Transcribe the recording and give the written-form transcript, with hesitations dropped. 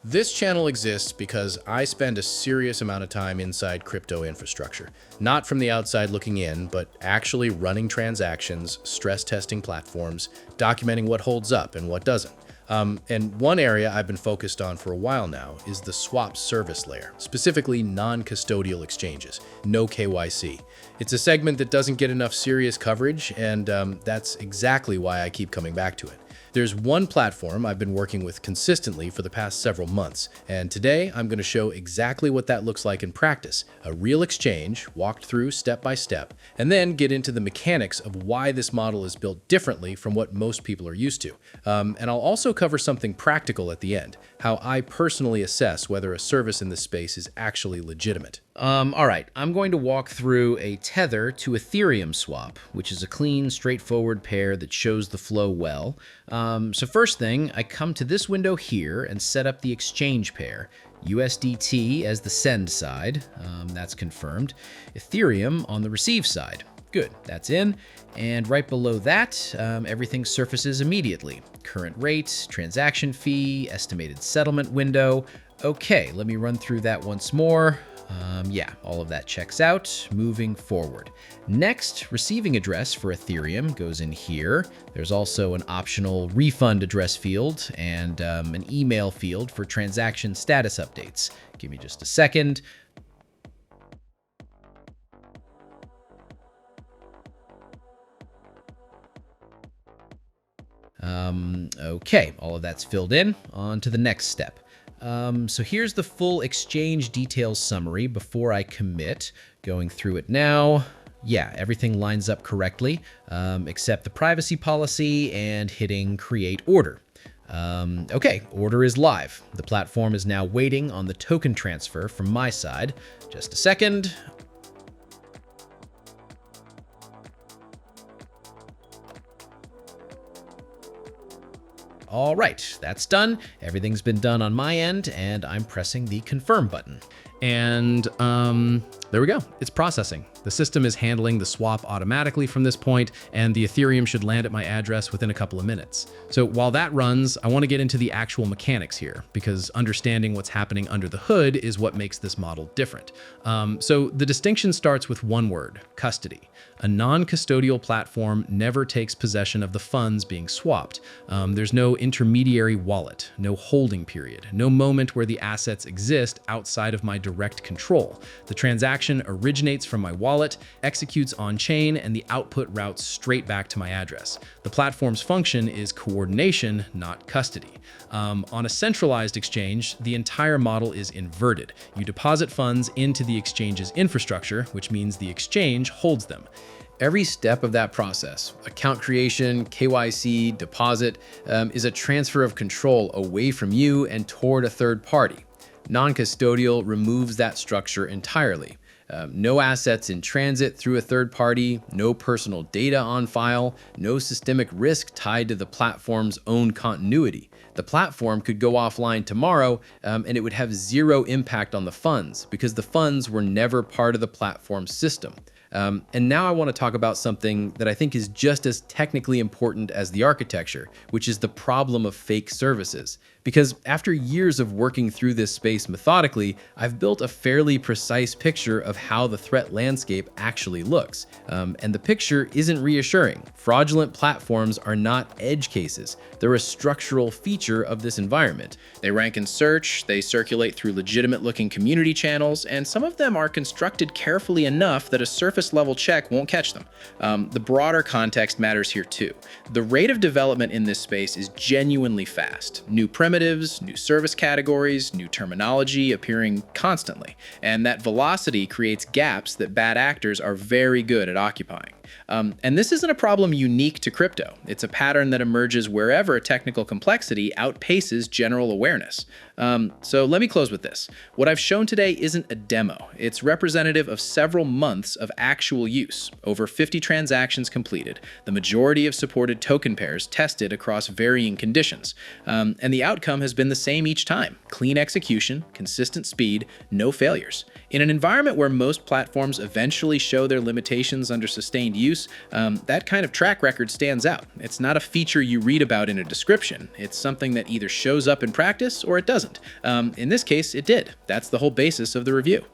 This channel exists because I spend a serious amount of time inside crypto infrastructure. Not from the outside looking in, but actually running transactions, stress testing platforms, documenting what holds up and what doesn't. And one area I've been focused on for a while now is the swap service layer, specifically non-custodial exchanges, no KYC. It's a segment that doesn't get enough serious coverage, and that's exactly why I keep coming back to it. There's one platform I've been working with consistently for the past several months, and today I'm going to show exactly what that looks like in practice, a real exchange walked through step by step, and then get into the mechanics of why this model is built differently from what most people are used to. And I'll also cover something practical at the end, how I personally assess whether a service in this space is actually legitimate. All right, I'm going to walk through a Tether to Ethereum swap, which is a clean, straightforward pair that shows the flow well. So first thing, I come to this window here and set up the exchange pair. USDT as the send side, that's confirmed. Ethereum on the receive side. Good, that's in. And right below that, everything surfaces immediately. Current rate, transaction fee, estimated settlement window. Okay, let me run through that once more. Yeah, all of that checks out. Moving forward. Next, receiving address for Ethereum goes in here. There's also an optional refund address field and an email field for transaction status updates. Give me just a second. Okay, all of that's filled in. On to the next step. So here's the full exchange details summary before I commit. Going through it now. Yeah, everything lines up correctly, except the privacy policy and hitting create order. Okay, order is live. The platform is now waiting on the token transfer from my side. Just a second. All right, that's done. Everything's been done on my end, and I'm pressing the confirm button. And there we go. It's processing. The system is handling the swap automatically from this point, and the Ethereum should land at my address within a couple of minutes. So while that runs, I want to get into the actual mechanics here, because understanding what's happening under the hood is what makes this model different. So the distinction starts with one word: custody. A non-custodial platform never takes possession of the funds being swapped. There's no intermediary wallet, no holding period, no moment where the assets exist outside of my direct control. The transaction originates from my wallet, executes on-chain, and the output routes straight back to my address. The platform's function is coordination, not custody. On a centralized exchange, the entire model is inverted. You deposit funds into the exchange's infrastructure, which means the exchange holds them. Every step of that process, account creation, KYC, deposit, is a transfer of control away from you and toward a third party. Non-custodial removes that structure entirely. No assets in transit through a third party, no personal data on file, no systemic risk tied to the platform's own continuity. The platform could go offline tomorrow, and it would have zero impact on the funds because the funds were never part of the platform system. And now I want to talk about something that I think is just as technically important as the architecture, which is the problem of fake services. Because after years of working through this space methodically, I've built a fairly precise picture of how the threat landscape actually looks. And the picture isn't reassuring. Fraudulent platforms are not edge cases. They're a structural feature of this environment. They rank in search, they circulate through legitimate-looking community channels, and some of them are constructed carefully enough that a surface-level check won't catch them. The broader context matters here too. The rate of development in this space is genuinely fast. New primitives, new service categories, new terminology appearing constantly, and that velocity creates gaps that bad actors are very good at occupying. And this isn't a problem unique to crypto. It's a pattern that emerges wherever technical complexity outpaces general awareness. So let me close with this. What I've shown today isn't a demo. It's representative of several months of actual use, over 50 transactions completed, the majority of supported token pairs tested across varying conditions. And the outcome has been the same each time: clean execution, consistent speed, no failures. In an environment where most platforms eventually show their limitations under sustained use, that kind of track record stands out. It's not a feature you read about in a description. It's something that either shows up in practice or it doesn't. doesn't. In this case, it did. That's the whole basis of the review.